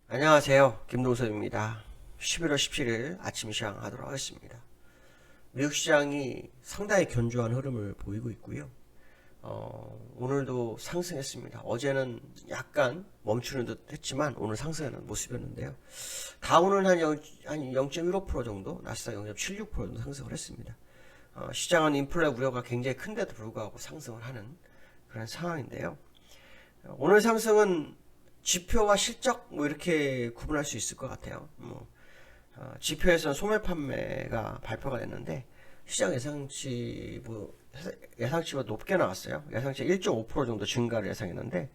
안녕하세요. 김동섭입니다. 11월 17일 아침 시장 하도록 하겠습니다. 미국 시장이 상당히 견조한 흐름을 보이고 있고요. 오늘도 상승했습니다. 어제는 약간 멈추는 듯 했지만 오늘 상승하는 모습이었는데요. 다우는 한 0.15% 정도, 나스닥 0.76% 정도 상승을 했습니다. 시장은 인플레 우려가 굉장히 큰데도 불구하고 상승을 하는 그런 상황인데요. 오늘 상승은 지표와 실적 이렇게 구분할 수 있을 것 같아요. 지표에서는 소매 판매가 발표가 됐는데 시장 예상치보다 높게 나왔어요. 예상치 1.5% 정도 증가를 예상했는데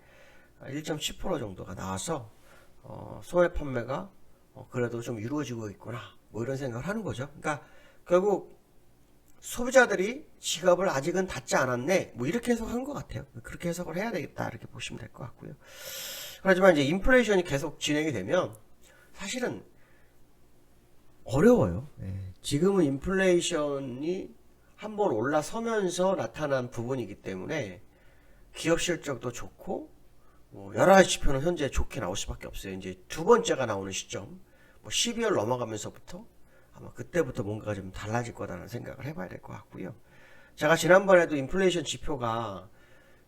1.7% 정도가 나와서 소매 판매가 그래도 좀 이루어지고 있구나 이런 생각을 하는 거죠. 그러니까 결국 소비자들이 지갑을 아직은 닫지 않았네 이렇게 해석한 것 같아요. 그렇게 해석을 해야 되겠다 이렇게 보시면 될 것 같고요. 하지만 이제 인플레이션이 계속 진행이 되면 사실은 어려워요. 지금은 인플레이션이 한번 올라서면서 나타난 부분이기 때문에 기업 실적도 좋고 여러 가지 지표는 현재 좋게 나올 수밖에 없어요. 이제 두 번째가 나오는 시점 12월 넘어가면서부터 아마 그때부터 뭔가가 좀 달라질 거다라는 생각을 해봐야 될 것 같고요. 제가 지난번에도 인플레이션 지표가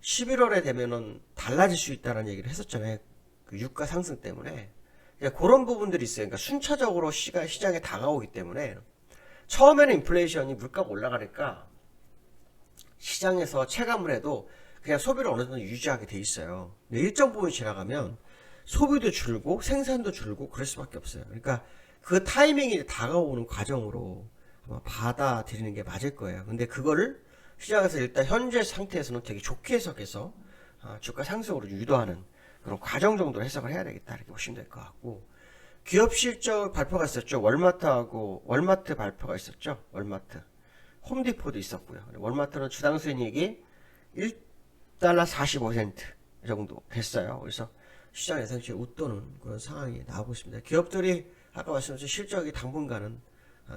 11월에 되면은 달라질 수 있다는 얘기를 했었잖아요. 그 유가 상승 때문에. 그러니까 그런 부분들이 있어요. 그러니까 순차적으로 시장에 다가오기 때문에 처음에는 인플레이션이 물가가 올라가니까 시장에서 체감을 해도 그냥 소비를 어느 정도 유지하게 돼 있어요. 근데 일정 부분 지나가면 소비도 줄고 생산도 줄고 그럴 수밖에 없어요. 그러니까 그 타이밍이 다가오는 과정으로 아마 받아들이는 게 맞을 거예요. 근데 그거를 시장에서 일단 현재 상태에서는 되게 좋게 해석해서 주가 상승으로 유도하는 그런 과정 정도로 해석을 해야 되겠다 이렇게 보시면 될 것 같고, 기업 실적 발표가 있었죠. 월마트 발표가 있었죠. 월마트, 홈디포도 있었고요. 월마트는 주당 수익이 1달러 45센트 정도 됐어요. 그래서 시장 예상치에 웃도는 그런 상황이 나오고 있습니다. 기업들이 아까 말씀드린 실적이 당분간은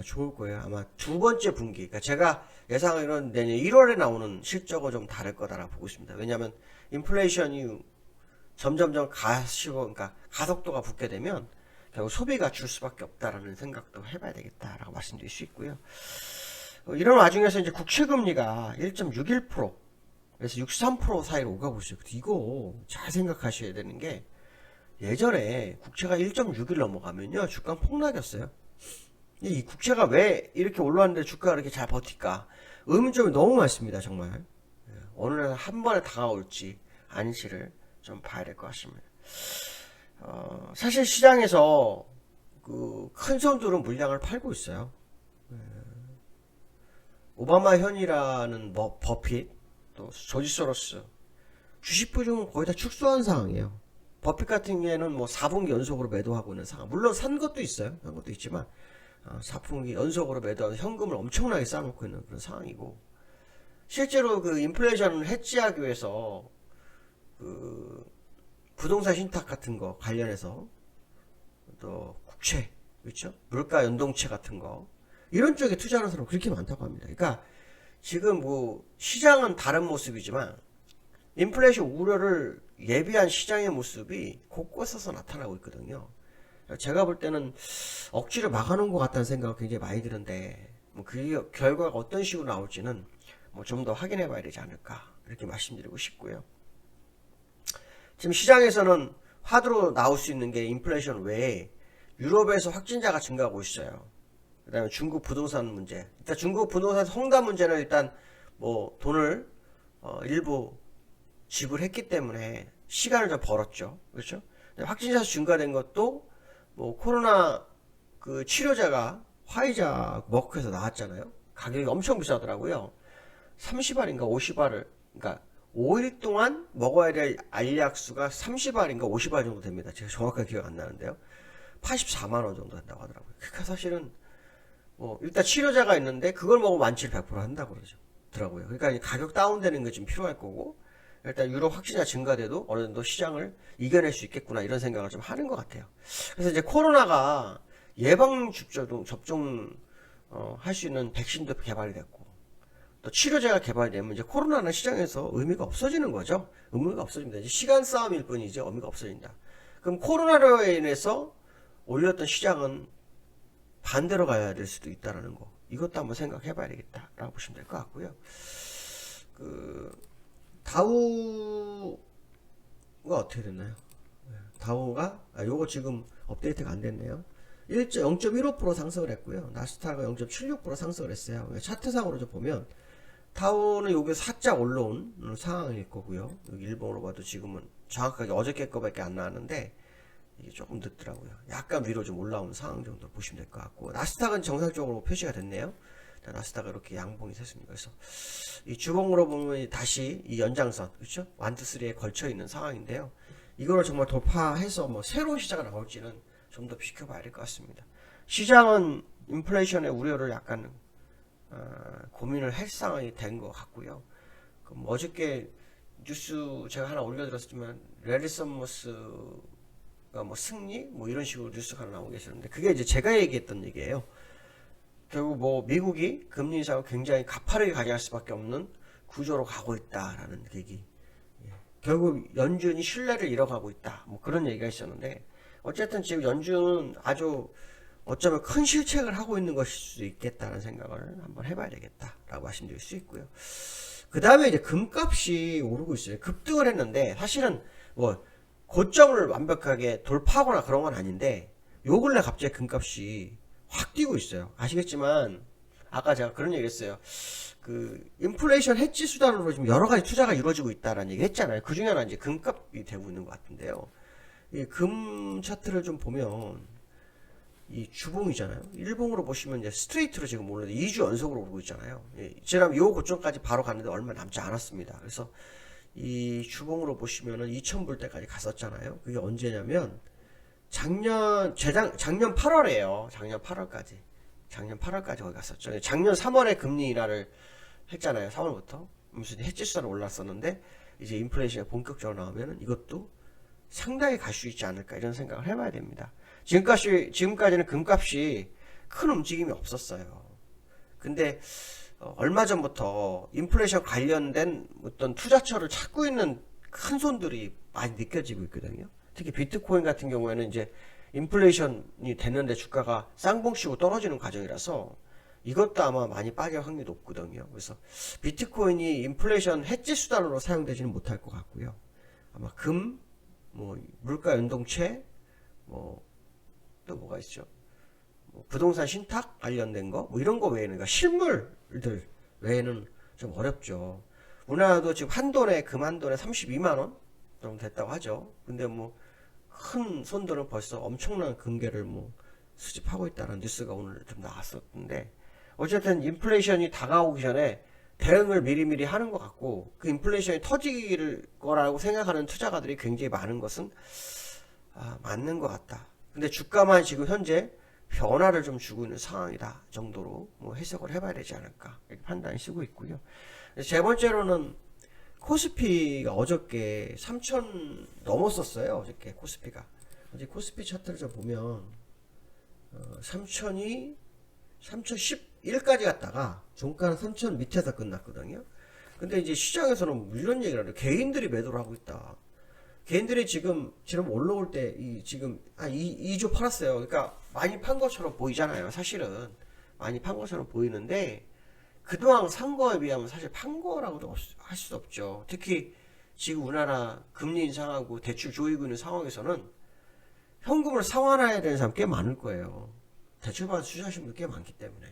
좋을 거예요. 아마 두 번째 분기, 그러니까 제가 예상하기로는 내년 1월에 나오는 실적은 좀 다를 거다라고 보고 있습니다. 왜냐하면 인플레이션이 점점점 그러니까 가속도가 붙게 되면 결국 소비가 줄 수밖에 없다라는 생각도 해봐야 되겠다라고 말씀드릴 수 있고요. 이런 와중에서 이제 국채금리가 1.61%, 그래서 63% 사이로 오가고 있어요. 이거 잘 생각하셔야 되는 게, 예전에 국채가 1.6을 넘어가면요 주가 폭락이었어요. 이 국채가 왜 이렇게 올라왔는데 주가가 이렇게 잘 버틸까? 의문점이 너무 많습니다. 정말 어느 날 한 번에 다가올지 아닌지를 좀 봐야 될 것 같습니다. 사실 시장에서 그 큰 손들은 물량을 팔고 있어요. 오바마 현이라는 버핏, 또 조지 소로스, 주식 부중은 거의 다 축소한 상황이에요. 버핏 같은 경우에는 4분기 연속으로 매도하고 있는 상황. 물론 산 것도 있어요. 산 것도 있지만 4분기 연속으로 매도하는 현금을 엄청나게 쌓아놓고 있는 그런 상황이고, 실제로 그 인플레이션을 해지하기 위해서 그 부동산 신탁 같은 거 관련해서 또 국채, 그렇죠? 물가 연동채 같은 거 이런 쪽에 투자하는 사람 그렇게 많다고 합니다. 그러니까 지금 시장은 다른 모습이지만 인플레이션 우려를 예비한 시장의 모습이 곳곳에서 나타나고 있거든요. 제가 볼 때는 억지로 막아놓은 것 같다는 생각이 굉장히 많이 드는데, 그 결과가 어떤 식으로 나올지는 좀 더 확인해 봐야 되지 않을까 이렇게 말씀드리고 싶고요. 지금 시장에서는 화두로 나올 수 있는 게 인플레이션 외에 유럽에서 확진자가 증가하고 있어요. 그 다음에 중국 부동산 문제. 일단 중국 부동산 성담 문제는 일단 돈을 일부 지불했기 때문에 시간을 좀 벌었죠. 그렇죠? 확진자 수 증가된 것도 코로나 그 치료제가 화이자 머크에서 나왔잖아요. 가격이 엄청 비싸더라고요. 30알인가 50알을, 그러니까 5일 동안 먹어야 될 알약수가 30알인가 50알 정도 됩니다. 제가 정확하게 기억 안 나는데요. 84만원 정도 된다고 하더라고요. 그러니까 사실은 일단 치료제가 있는데 그걸 먹으면 완치를 100% 한다고 그러더라고요. 그러니까 가격 다운되는 게 좀 필요할 거고, 일단 유럽 확진자 증가돼도 어느 정도 시장을 이겨낼 수 있겠구나 이런 생각을 좀 하는 것 같아요. 그래서 이제 코로나가 예방 접종 할 수 있는 백신도 개발이 됐고, 또 치료제가 개발되면 이제 코로나는 시장에서 의미가 없어지는 거죠. 의미가 없어집니다. 이제 시간 싸움일 뿐이지 의미가 없어진다. 그럼 코로나로 인해서 올렸던 시장은 반대로 가야 될 수도 있다라는 거. 이것도 한번 생각해 봐야 되겠다라고 보시면 될 것 같고요. 다우가 어떻게 됐나요? 다우가 요거 지금 업데이트가 안 됐네요. 0.15% 상승을 했고요. 나스닥은 0.76% 상승을 했어요. 차트상으로 좀 보면 다우는 여기 살짝 올라온 상황일 거고요. 여기 일봉으로 봐도 지금은 정확하게 어저께 거밖에 안 나왔는데 이게 조금 늦더라고요. 약간 위로 좀 올라온 상황 정도 보시면 될 것 같고, 나스닥은 정상적으로 표시가 됐네요. 나스닥은 이렇게 양봉이 됐습니다. 그래서 이 주봉으로 보면 다시 이 연장선, 그렇죠? 1, 2, 3에 걸쳐 있는 상황인데요. 이거를 정말 돌파해서 뭐 새로운 시장이 나올지는 좀 더 지켜봐야 될 것 같습니다. 시장은 인플레이션의 우려를 약간 고민을 할 상황이 된 것 같고요. 그럼 어저께 뉴스 제가 하나 올려드렸지만 레리 서머스가 뭐 승리 뭐 이런 식으로 뉴스가 하나 나오고 계셨는데, 그게 이제 제가 얘기했던 얘기예요. 결국 뭐 미국이 금리 인상을 굉장히 가파르게 가져갈 수밖에 없는 구조로 가고 있다라는 얘기. 결국 연준이 신뢰를 잃어가고 있다. 뭐 그런 얘기가 있었는데, 어쨌든 지금 연준은 아주 어쩌면 큰 실책을 하고 있는 것일 수도 있겠다는 생각을 한번 해봐야 되겠다라고 말씀드릴 수 있고요. 그 다음에 이제 금값이 오르고 있어요. 급등을 했는데 사실은 뭐 고점을 완벽하게 돌파하거나 그런 건 아닌데, 요 근래 갑자기 금값이 확 뛰고 있어요. 아시겠지만 아까 제가 그런 얘기 했어요. 인플레이션 해지 수단으로 지금 여러 가지 투자가 이루어지고 있다라는 얘기 했잖아요. 그 중에 하나 이제 금값이 되고 있는 것 같은데요. 이 금 차트를 좀 보면 이 주봉이잖아요. 일봉으로 보시면 이제 스트레이트로 지금 오르는데 2주 연속으로 오르고 있잖아요. 지금 요 고점까지 바로 갔는데 얼마 남지 않았습니다. 그래서 이 주봉으로 보시면은 2000불 때까지 갔었잖아요. 그게 언제냐면 작년 8월이에요. 작년 8월까지 거기 갔었죠. 작년 3월에 금리 인하를 했잖아요. 3월부터. 무슨 해지수단이 올랐었는데, 이제 인플레이션이 본격적으로 나오면은 이것도 상당히 갈 수 있지 않을까, 이런 생각을 해봐야 됩니다. 지금까지는 금값이 큰 움직임이 없었어요. 근데 얼마 전부터 인플레이션 관련된 어떤 투자처를 찾고 있는 큰 손들이 많이 느껴지고 있거든요. 특히 비트코인 같은 경우에는 이제 인플레이션이 됐는데 주가가 쌍봉치고 떨어지는 과정이라서 이것도 아마 많이 빠질 확률이 높거든요. 그래서 비트코인이 인플레이션 해지 수단으로 사용되지는 못할 것 같고요. 아마 금, 뭐 물가 연동체, 뭐 또 뭐가 있죠? 뭐 부동산 신탁 관련된 거, 뭐 이런 거 외에는, 그러니까 실물들 외에는 좀 어렵죠. 우리나라도 지금 한돈에 금 한돈에 32만 원 정도 됐다고 하죠. 근데 뭐 큰 손들은 벌써 엄청난 금괴를 뭐 수집하고 있다는 뉴스가 오늘 좀 나왔었는데, 어쨌든 인플레이션이 다가오기 전에 대응을 미리미리 하는 것 같고, 그 인플레이션이 터질 거라고 생각하는 투자가들이 굉장히 많은 것은 맞는 것 같다. 근데 주가만 지금 현재 변화를 좀 주고 있는 상황이다 정도로 뭐 해석을 해봐야 되지 않을까, 이렇게 판단이 쓰고 있고요. 세 번째로는 코스피가 어저께 3,000 넘었었어요. 어저께 코스피가. 어제 코스피 차트를 좀 보면 3,000이 3,011까지 갔다가 종가는 3,000 밑에서 끝났거든요. 근데 이제 시장에서는 이런 얘기를 하죠. 개인들이 매도를 하고 있다. 개인들이 지금 올라올 때 지금 2조 팔았어요. 그러니까 많이 판 것처럼 보이잖아요. 사실은 많이 판 것처럼 보이는데, 그동안 산 거에 비하면 사실 판 거라고도 할 수 없죠. 특히 지금 우리나라 금리 인상하고 대출 조이고 있는 상황에서는 현금을 상환해야 되는 사람 꽤 많을 거예요. 대출 받아서 투자하시는 분들 꽤 많기 때문에.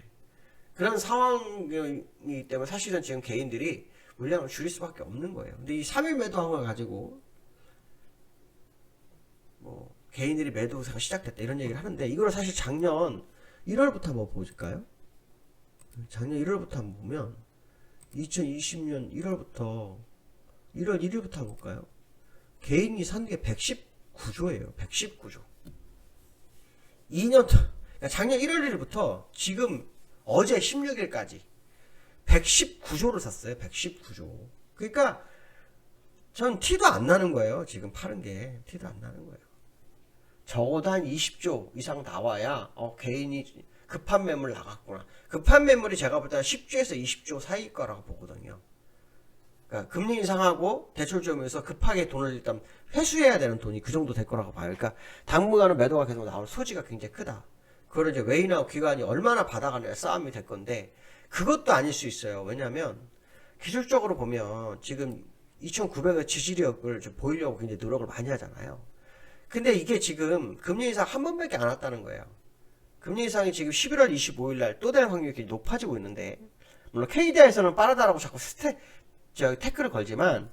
그런 상황이기 때문에 사실은 지금 개인들이 물량을 줄일 수밖에 없는 거예요. 근데 이 3일 매도한 걸 가지고 뭐 개인들이 매도가 시작됐다 이런 얘기를 하는데, 이걸 사실 작년 1월부터 한번 볼까요? 작년 1월부터 한번 보면 2020년 1월부터 1월 1일부터 한번 볼까요? 개인이 산 게 119조예요. 119조. 2년 그러니까 작년 1월 1일부터 지금 어제 16일까지 119조를 샀어요. 119조. 그러니까 전 티도 안 나는 거예요. 지금 파는 게 티도 안 나는 거예요. 적어도 한 20조 이상 나와야 개인이 급한 매물 나갔구나. 급한 매물이 제가 볼 때는 10조에서 20조 사이일 거라고 보거든요. 그러니까 금리 인상하고 대출 조이면서 급하게 돈을 일단 회수해야 되는 돈이 그 정도 될 거라고 봐요. 그러니까 당분간은 매도가 계속 나올 소지가 굉장히 크다. 그걸 이제 외인하고 기관이 얼마나 받아가느냐 싸움이 될 건데 그것도 아닐 수 있어요. 왜냐하면 기술적으로 보면 지금 2,900의 지지력을 좀 보이려고 굉장히 노력을 많이 하잖아요. 근데 이게 지금 금리 인상 한 번밖에 안 왔다는 거예요. 금리 인상이 지금 11월 25일 날 또 될 확률이 굉장히 높아지고 있는데 물론 KDI에서는 빠르다라고 자꾸 태클을 걸지만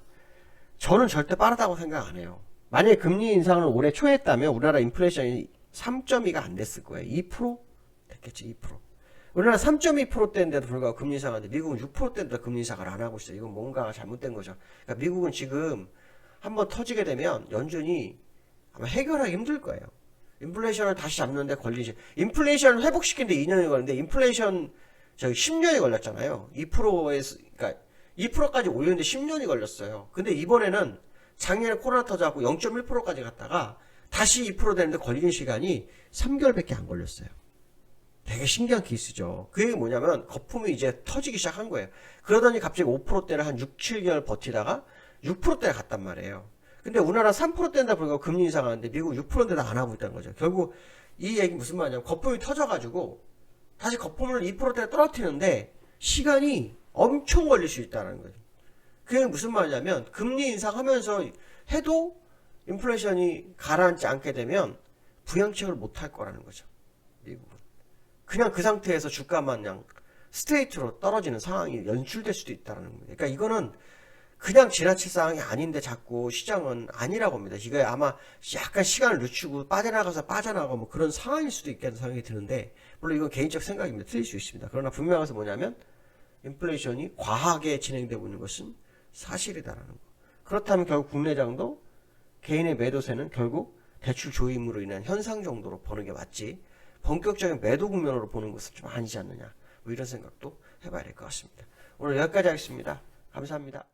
저는 절대 빠르다고 생각 안 해요. 만약에 금리 인상을 올해 초에 했다면 우리나라 인플레이션이 3.2가 안 됐을 거예요. 2%? 됐겠지, 2%. 우리나라 3.2%대인데도 불구하고 금리 인상하는데 미국은 6%대인데도 금리 인상을 안 하고 있어요. 이건 뭔가 잘못된 거죠. 그러니까 미국은 지금 한번 터지게 되면 연준이 아마 해결하기 힘들 거예요. 인플레이션을 다시 잡는데 걸리지. 인플레이션을 회복시키는데 2년이 걸리는데 인플레이션 저기 10년이 걸렸잖아요. 2%에서 그러니까 2%까지 올리는데 10년이 걸렸어요. 근데 이번에는 작년에 코로나 터져갖고 0.1%까지 갔다가 다시 2% 되는데 걸리는 시간이 3개월밖에 안 걸렸어요. 되게 신기한 케이스죠. 그게 뭐냐면 거품이 이제 터지기 시작한 거예요. 그러더니 갑자기 5%대를 한 6, 7개월 버티다가 6%대에 갔단 말이에요. 근데 우리나라 3%대인다 불구하고 금리 인상하는데 미국 6%대도 안 하고 있다는 거죠. 결국 이 얘기 무슨 말이냐면 거품이 터져가지고 다시 거품을 2%대에 떨어뜨리는데 시간이 엄청 걸릴 수 있다는 거죠. 그게 무슨 말이냐면 금리 인상하면서 해도 인플레이션이 가라앉지 않게 되면 부양책을 못 할 거라는 거죠. 미국은. 그냥 그 상태에서 주가만 그냥 스트레이트로 떨어지는 상황이 연출될 수도 있다는 거예요. 그러니까 이거는 그냥 지나칠 상황이 아닌데 자꾸 시장은 아니라고 합니다. 이게 아마 약간 시간을 늦추고 빠져나가고 뭐 그런 상황일 수도 있겠다는 생각이 드는데 물론 이건 개인적 생각입니다. 틀릴 수 있습니다. 그러나 분명한 것은 뭐냐면 인플레이션이 과하게 진행되고 있는 것은 사실이다라는 거. 그렇다면 결국 국내장도 개인의 매도세는 결국 대출 조임으로 인한 현상 정도로 보는 게 맞지 본격적인 매도 국면으로 보는 것은 좀 아니지 않느냐 뭐 이런 생각도 해봐야 될 것 같습니다. 오늘 여기까지 하겠습니다. 감사합니다.